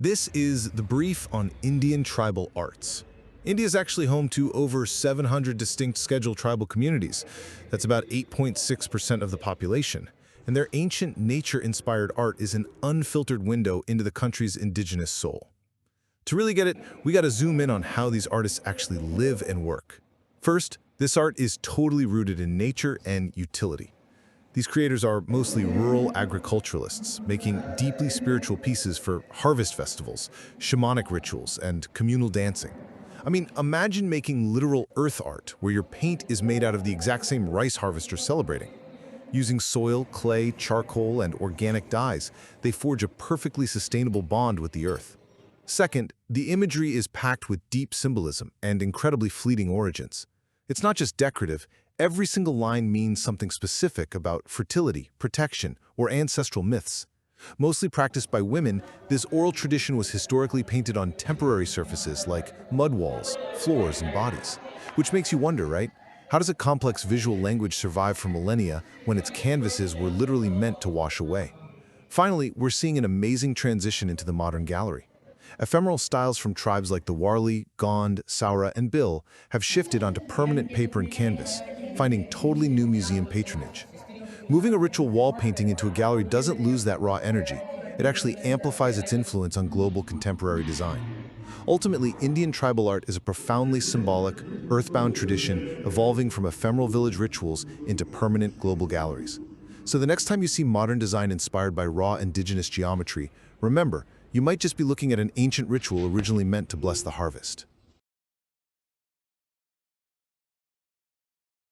This is the brief on Indian tribal arts. India is actually home to over 700 distinct scheduled tribal communities. That's about 8.6% of the population. And their ancient nature-inspired art is an unfiltered window into the country's indigenous soul. To really get it, we got to zoom in on how these artists actually live and work. First, this art is totally rooted in nature and utility. These creators are mostly rural agriculturalists, making deeply spiritual pieces for harvest festivals, shamanic rituals, and communal dancing. I mean, imagine making literal earth art, where your paint is made out of the exact same rice harvester celebrating. Using soil, clay, charcoal, and organic dyes, they forge a perfectly sustainable bond with the earth. Second, the imagery is packed with deep symbolism and incredibly fleeting origins. It's not just decorative. Every single line means something specific about fertility, protection, or ancestral myths. Mostly practiced by women, this oral tradition was historically painted on temporary surfaces like mud walls, floors, and bodies. Which makes you wonder, right? How does a complex visual language survive for millennia when its canvases were literally meant to wash away? Finally, we're seeing an amazing transition into the modern gallery. Ephemeral styles from tribes like the Warli, Gond, Saura, and Bil have shifted onto permanent paper and canvas, finding totally new museum patronage. Moving a ritual wall painting into a gallery doesn't lose that raw energy. It actually amplifies its influence on global contemporary design. Ultimately, Indian tribal art is a profoundly symbolic, earthbound tradition evolving from ephemeral village rituals into permanent global galleries. So the next time you see modern design inspired by raw indigenous geometry, remember, you might just be looking at an ancient ritual originally meant to bless the harvest.